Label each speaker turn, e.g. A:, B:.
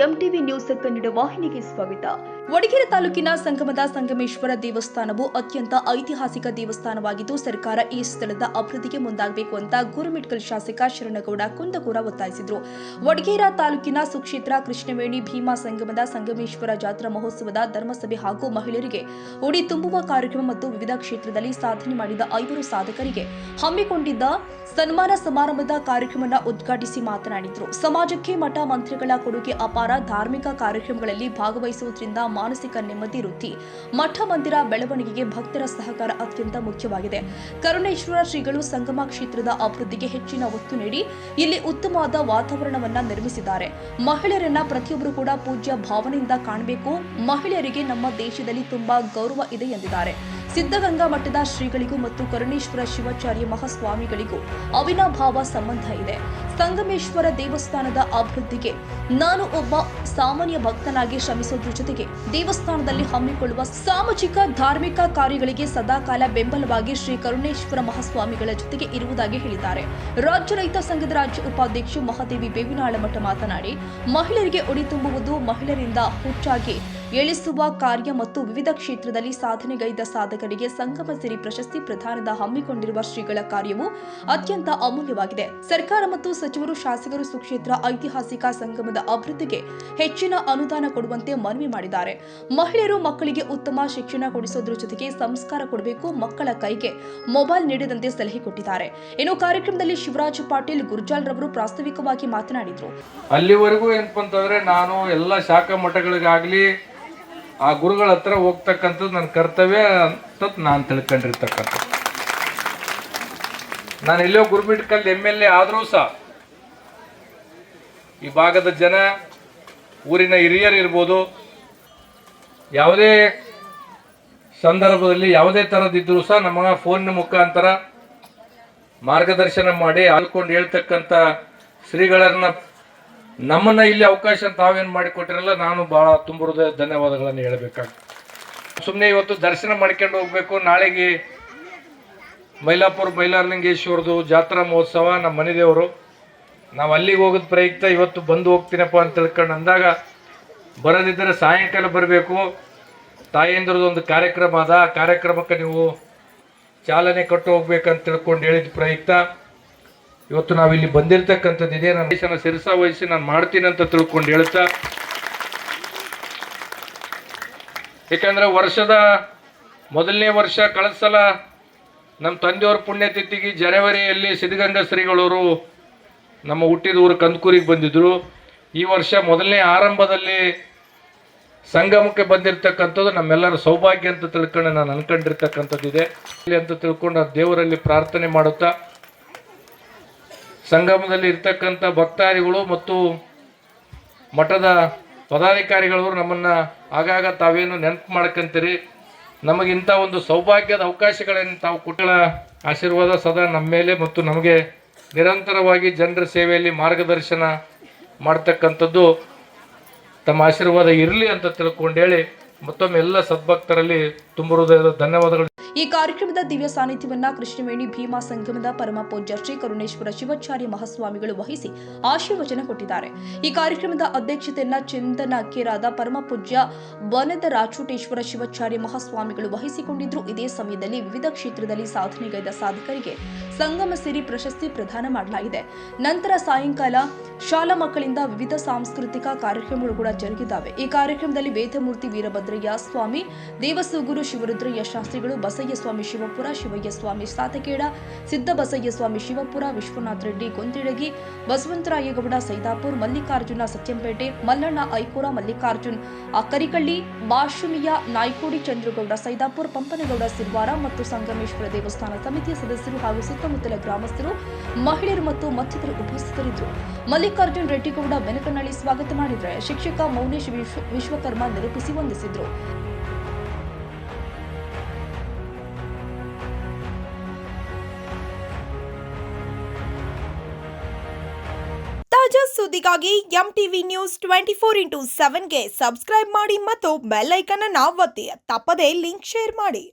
A: MTV news Kannada ವಾಹಿನಿಗೆ ಸ್ವಾಗತ. ವಡಗೇರ ತಾಲೂಕಿನ ಸಂಗಮದ ಸಂಗಮೇಶ್ವರ ದೇವಸ್ಥಾನವು ಅತ್ಯಂತ ಐತಿಹಾಸಿಕ ದೇವಸ್ಥಾನವಾಗಿದ್ದು, ಸರ್ಕಾರ ಈ ಸ್ಥಳದ ಅಭಿವೃದ್ಧಿಗೆ ಮುಂದಾಗಬೇಕು ಅಂತ ಗುರುಮಿಟ್ಕಲ್ ಶಾಸಕ ಶರಣಗೌಡ ಕುಂದಕೂರ ಒತ್ತಾಯಿಸಿದರು. ವಡಗೇರ ತಾಲೂಕಿನ ಸುಕ್ಷೇತ್ರ ಕೃಷ್ಣವೇಣಿ ಭೀಮಾ ಸಂಗಮದ ಸಂಗಮೇಶ್ವರ ಜಾತ್ರಾ ಮಹೋತ್ಸವದ ಧರ್ಮಸಭೆ ಹಾಗೂ ಮಹಿಳೆಯರಿಗೆ ಉಡಿ ತುಂಬುವ ಕಾರ್ಯಕ್ರಮ ಮತ್ತು ವಿವಿಧ ಕ್ಷೇತ್ರದಲ್ಲಿ ಸಾಧನೆ ಮಾಡಿದ 5 ಸಾಧಕರಿಗೆ ಹಮ್ಮಿಕೊಂಡಿದ್ದ ಸನ್ಮಾನ ಸಮಾರಂಭದ ಕಾರ್ಯಕ್ರಮವನ್ನು ಉದ್ಘಾಟಿಸಿ ಮಾತನಾಡಿದರು. ಸಮಾಜಕ್ಕೆ ಮಠ ಮಂತ್ರಿಗಳ ಕೊಡುಗೆ ಅಪಾರ. ಧಾರ್ಮಿಕ ಕಾರ್ಯಕ್ರಮಗಳಲ್ಲಿ ಭಾಗವಹಿಸುವುದರಿಂದ ಮಾನಸಿಕ ನೆಮ್ಮದಿ ವೃದ್ಧಿ. ಮಠ ಮಂದಿರ ಬೆಳವಣಿಗೆಗೆ ಭಕ್ತರ ಸಹಕಾರ ಅತ್ಯಂತ ಮುಖ್ಯವಾಗಿದೆ. ಕರುಣೇಶ್ವರ ಶ್ರೀಗಳು ಸಂಗಮ ಕ್ಷೇತ್ರದ ಅಭಿವೃದ್ಧಿಗೆ ಹೆಚ್ಚಿನ ಒತ್ತು ನೀಡಿ ಇಲ್ಲಿ ಉತ್ತಮವಾದ ವಾತಾವರಣವನ್ನ ನಿರ್ಮಿಸಿದ್ದಾರೆ. ಮಹಿಳೆಯರನ್ನ ಪ್ರತಿಯೊಬ್ಬರು ಕೂಡ ಪೂಜ್ಯ ಭಾವನೆಯಿಂದ ಕಾಣಬೇಕು. ಮಹಿಳೆಯರಿಗೆ ನಮ್ಮ ದೇಶದಲ್ಲಿ ತುಂಬಾ ಗೌರವ ಇದೆ ಎಂದಿದ್ದಾರೆ. ಸಿದ್ಧಗಂಗಾ ಮಠದ ಶ್ರೀಗಳಿಗೂ ಮತ್ತು ಕರುಣೇಶ್ವರ ಶಿವಾಚಾರ್ಯ ಮಹಾಸ್ವಾಮಿಗಳಿಗೂ ಅವಿನಾಭಾವ ಸಂಬಂಧ ಇದೆ. ಸಂಗಮೇಶ್ವರ ದೇವಸ್ಥಾನದ ಅಭಿವೃದ್ಧಿಗೆ ನಾನು ಒಬ್ಬ ಸಾಮಾನ್ಯ ಭಕ್ತನಾಗಿ ಶ್ರಮಿಸೋದ್ರ ಜೊತೆಗೆ ದೇವಸ್ಥಾನದಲ್ಲಿ ಹಮ್ಮಿಕೊಳ್ಳುವ ಸಾಮಾಜಿಕ ಧಾರ್ಮಿಕ ಕಾರ್ಯಗಳಿಗೆ ಸದಾಕಾಲ ಬೆಂಬಲವಾಗಿ ಶ್ರೀ ಕರುಣೇಶ್ವರ ಮಹಾಸ್ವಾಮಿಗಳ ಜೊತೆಗೆ ಇರುವುದಾಗಿ ಹೇಳಿದ್ದಾರೆ. ರಾಜ್ಯ ರೈತ ಸಂಘದ ರಾಜ್ಯ ಉಪಾಧ್ಯಕ್ಷ ಮಹಾದೇವಿ ಬೇವಿನಾಳಮಠ ಮಾತನಾಡಿ, ಮಹಿಳೆಯರಿಗೆ ಉಡಿ ತುಂಬುವುದು, ಮಹಿಳೆಯರಿಂದ ಹುಚ್ಚಾಗಿ ಎಳಿಸುವ ಕಾರ್ಯ ಮತ್ತು ವಿವಿಧ ಕ್ಷೇತ್ರದಲ್ಲಿ ಸಾಧನೆಗೈದ ಸಾಧಕರಿಗೆ ಸಂಗಮ ಸಿರಿ ಪ್ರಶಸ್ತಿ ಪ್ರದಾನದ ಹಮ್ಮಿಕೊಂಡಿರುವ ಶ್ರೀಗಳ ಕಾರ್ಯವು ಅತ್ಯಂತ ಅಮೂಲ್ಯವಾಗಿದೆ. ಸರ್ಕಾರ ಮತ್ತು ಸಚಿವರು, ಶಾಸಕರು ಸುಕ್ಷೇತ್ರ ಐತಿಹಾಸಿಕ ಸಂಗಮದ ಅಭಿವೃದ್ಧಿಗೆ ಹೆಚ್ಚಿನ ಅನುದಾನ ಕೊಡುವಂತೆ ಮನವಿ ಮಾಡಿದ್ದಾರೆ. ಮಹಿಳೆಯರು ಮಕ್ಕಳಿಗೆ ಉತ್ತಮ ಶಿಕ್ಷಣ ಕೊಡಿಸೋದ್ರ ಜೊತೆಗೆ ಸಂಸ್ಕಾರ ಕೊಡಬೇಕು. ಮಕ್ಕಳ ಕೈಗೆ ಮೊಬೈಲ್ ನೀಡದಂತೆ ಸಲಹೆ ಕೊಟ್ಟಿದ್ದಾರೆ. ಇನ್ನು ಕಾರ್ಯಕ್ರಮದಲ್ಲಿ ಶಿವರಾಜ್ ಪಾಟೀಲ್ ಗುರ್ಜಾಲ್ ರವರು ಪ್ರಾಸ್ತಾವಿಕವಾಗಿ ಮಾತನಾಡಿದರು.
B: ಅಲ್ಲಿವರೆಗೂ ಏನಪ್ಪ ಅಂತಂದ್ರೆ ನಾನು ಎಲ್ಲ ಶಾಖಾ ಮಠಗಳಿಗಾಗ್ಲಿ ಆ ಗುರುಗಳ ಹತ್ರ ಹೋಗ್ತಕ್ಕಂಥದ್ದು ನನ್ನ ಕರ್ತವ್ಯ ಅಂತ ನಾನು ತಿಳ್ಕೊಂಡಿರ್ತಕ್ಕಂಥದ್ದು. ನಾನು ಎಲ್ಲೋ ಗುರುಮಿಟ್ಕಲ್ MLA ಆದರೂ ಸಹ ಈ ಭಾಗದ ಜನ, ಊರಿನ ಹಿರಿಯರು ಇರ್ಬೋದು, ಯಾವುದೇ ಸಂದರ್ಭದಲ್ಲಿ ಯಾವುದೇ ಥರದಿದ್ದರೂ ಸಹ ನಮ್ಮ ಫೋನ್ ಮುಖಾಂತರ ಮಾರ್ಗದರ್ಶನ ಮಾಡಿ ಆಳ್ಕೊಂಡು ಹೇಳ್ತಕ್ಕಂಥ ಶ್ರೀಗಳನ್ನ ನಮ್ಮನ್ನ ಇಲ್ಲಿ ಅವಕಾಶ ತಾವೇನು ಮಾಡಿಕೊಟ್ಟಿರಲ್ಲ, ನಾನು ಬಹಳ ತುಂಬ ಹೃದಯ ಧನ್ಯವಾದಗಳನ್ನು ಹೇಳಬೇಕಾಗ್ತದೆ. ಸುಮ್ಮನೆ ಇವತ್ತು ದರ್ಶನ ಮಾಡ್ಕೊಂಡು ಹೋಗ್ಬೇಕು, ನಾಳೆಗೆ ಮೈಲಾಪುರ ಮೈಲಾರಲಿಂಗೇಶ್ವರದು ಜಾತ್ರಾ ಮಹೋತ್ಸವ ನಮ್ಮ ಮನೆ ದೇವರು, ನಾವು ಅಲ್ಲಿಗೆ ಹೋಗೋದು ಪ್ರಯುಕ್ತ ಇವತ್ತು ಬಂದು ಹೋಗ್ತೀನಪ್ಪ ಅಂತ ತಿಳ್ಕೊಂಡು ಅಂದಾಗ, ಬರೋದಿದ್ದರೆ ಸಾಯಂಕಾಲ ಬರಬೇಕು. ತಾಯಂದ್ರದ್ದು ಒಂದು ಕಾರ್ಯಕ್ರಮ ಅದ, ಆ ಕಾರ್ಯಕ್ರಮಕ್ಕೆ ನೀವು ಚಾಲನೆ ಕೊಟ್ಟು ಹೋಗ್ಬೇಕಂತ ತಿಳ್ಕೊಂಡು ಹೇಳಿದ ಪ್ರಯುಕ್ತ ಇವತ್ತು ನಾವಿಲ್ಲಿ ಬಂದಿರತಕ್ಕಂಥದ್ದು ಇದೆ. ನನ್ನ ದೇಶನ ಶಿರಸ ವಹಿಸಿ ನಾನು ಮಾಡ್ತೀನಿ ಅಂತ ತಿಳ್ಕೊಂಡು ಹೇಳ್ತಾ, ಯಾಕಂದ್ರೆ ವರ್ಷದ ಮೊದಲನೇ ವರ್ಷ ಕಳೆದ ಸಲ ನಮ್ಮ ತಂದೆಯವ್ರ ಪುಣ್ಯತಿಥಿಗೆ ಜನವರಿಯಲ್ಲಿ ಸಿದ್ಧಗಂಗಾ ಶ್ರೀಗಳವರು ನಮ್ಮ ಹುಟ್ಟಿದ ಊರು ಕಂದಕೂರಿಗೆ ಬಂದಿದ್ರು. ಈ ವರ್ಷ ಮೊದಲನೇ ಆರಂಭದಲ್ಲಿ ಸಂಗಮಕ್ಕೆ ಬಂದಿರತಕ್ಕಂಥದ್ದು ನಮ್ಮೆಲ್ಲರ ಸೌಭಾಗ್ಯ ಅಂತ ತಿಳ್ಕೊಂಡು ನಾನು ಅನ್ಕೊಂಡಿರ್ತಕ್ಕಂಥದ್ದಿದೆ ಅಂತ ತಿಳ್ಕೊಂಡು ದೇವರಲ್ಲಿ ಪ್ರಾರ್ಥನೆ ಮಾಡುತ್ತಾ, ಸಂಗಮದಲ್ಲಿ ಇರ್ತಕ್ಕಂಥ ಭಕ್ತಾದಿಗಳು ಮತ್ತು ಮಠದ ಪದಾಧಿಕಾರಿಗಳು ನಮ್ಮನ್ನು ಆಗಾಗ ತಾವೇನು ನೆನಪು ಮಾಡ್ಕೊಂತೀರಿ. ನಮಗಿಂಥ ಒಂದು ಸೌಭಾಗ್ಯದ ಅವಕಾಶಗಳನ್ನು ತಾವು ಕೊಟ್ಟಳ ಆಶೀರ್ವಾದ ಸದಾ ನಮ್ಮ ಮೇಲೆ ಮತ್ತು ನಮಗೆ ನಿರಂತರವಾಗಿ ಜನರ ಸೇವೆಯಲ್ಲಿ ಮಾರ್ಗದರ್ಶನ ಮಾಡ್ತಕ್ಕಂಥದ್ದು ತಮ್ಮ ಆಶೀರ್ವಾದ ಇರಲಿ ಅಂತ ತಿಳ್ಕೊಂಡು ಹೇಳಿ ಮತ್ತೊಮ್ಮೆ ಎಲ್ಲ ಸದ್ಭಕ್ತರಲ್ಲಿ ತುಂಬ ಹೃದಯದ ಧನ್ಯವಾದಗಳು.
A: ಈ ಕಾರ್ಯಕ್ರಮದ ದಿವ್ಯ ಸಾನ್ನಿಧ್ಯವನ್ನ ಕೃಷ್ಣವೇಣಿ ಭೀಮಾ ಸಂಗಮದ ಪರಮ ಪೂಜ್ಯ ಶ್ರೀ ಕರುಣೇಶ್ವರ ಶಿವಾಚಾರ್ಯ ಮಹಾಸ್ವಾಮಿಗಳು ವಹಿಸಿ ಆಶೀರ್ವಚನ ಕೊಟ್ಟಿದ್ದಾರೆ. ಈ ಕಾರ್ಯಕ್ರಮದ ಅಧ್ಯಕ್ಷತೆಯನ್ನ ಚಿಂತನಕರಾದ ಪರಮ ಪೂಜ್ಯ ವನದ ರಾಚೋಟೇಶ್ವರ ಶಿವಾಚಾರ್ಯ ಮಹಾಸ್ವಾಮಿಗಳು ವಹಿಸಿಕೊಂಡಿದ್ರು. ಇದೇ ಸಮಯದಲ್ಲಿ ವಿವಿಧ ಕ್ಷೇತ್ರದಲ್ಲಿ ಸಾಧನೆಗೈದ ಸಾಧಕರಿಗೆ ಸಂಗಮ ಸಿರಿ ಪ್ರಶಸ್ತಿ ಪ್ರದಾನ ಮಾಡಲಾಗಿದೆ. ನಂತರ ಸಾಯಂಕಾಲ ಶಾಲಾ ಮಕ್ಕಳಿಂದ ವಿವಿಧ ಸಾಂಸ್ಕೃತಿಕ ಕಾರ್ಯಕ್ರಮಗಳು ಕೂಡ ಜರುಗಿದ್ದಾವೆ. ಈ ಕಾರ್ಯಕ್ರಮದಲ್ಲಿ ವೇದಮೂರ್ತಿ ವೀರಭದ್ರಯ್ಯ ಸ್ವಾಮಿ, ದೇವಸೂಗುರು ಶಿವರುದ್ರಯ್ಯ ಶಾಸ್ತ್ರಿಗಳು, ಬಸಯ್ಯ ಸ್ವಾಮಿ ಶಿವಪುರ, ಶಿವಯ್ಯ ಸ್ವಾಮಿ ಸಾತಕೇಡ, ಸಿದ್ಧ ಬಸಯ್ಯ ಸ್ವಾಮಿ ಶಿವಪುರ, ವಿಶ್ವನಾಥ ರೆಡ್ಡಿ ಗೊಂತಿಡಗಿ, ಬಸವಂತರಾಯಗೌಡ ಸೈದಾಪುರ್, ಮಲ್ಲಿಕಾರ್ಜುನ ಸತ್ಯಂಪೇಟೆ, ಮಲ್ಲಣ್ಣ ಐಕೋರ, ಮಲ್ಲಿಕಾರ್ಜುನ್ ಕರಿಕಳ್ಳಿ, ಬಾಶುಮಿಯ ನಾಯ್ಕೋಡಿ, ಚಂದ್ರಗೌಡ ಸೈದಾಪುರ್, ಪಂಪನಗೌಡ ಸಿರ್ವಾರ ಮತ್ತು ಸಂಗಮೇಶ್ವರ ದೇವಸ್ಥಾನ ಸಮಿತಿಯ ಸದಸ್ಯರು ಹಾಗೂ ಸುತ್ತಮುತ್ತಲ ಗ್ರಾಮಸ್ಥರು, ಮಹಿಳೆಯರು ಮತ್ತು ಮತ್ತಿತರರು ಉಪಸ್ಥಿತರಿದ್ದರು. ಮಲ್ಲಿಕಾರ್ಜುನ್ ರೆಡ್ಡಿಗೌಡ ಬೆನಕನಹಳ್ಳಿ ಸ್ವಾಗತ ಮಾಡಿದರೆ, ಶಿಕ್ಷಕ ಮೌನೇಶ್ ವಿಶ್ವಕರ್ಮ ನಿರೂಪಿಸಿ ವಂದಿಸಿದರು.
C: ತಾಜಾ ಸುದ್ದಿಗಾಗಿ ಎಂಟಿವಿ ನ್ಯೂಸ್ 24x7ಗೆ ಸಬ್ಸ್ಕ್ರೈಬ್ ಮಾಡಿ ಮತ್ತು ಬೆಲ್ ಐಕಾನ್ ಅನ್ನು ಒತ್ತಿ. ತಪ್ಪದೇ ಲಿಂಕ್ ಶೇರ್ ಮಾಡಿ.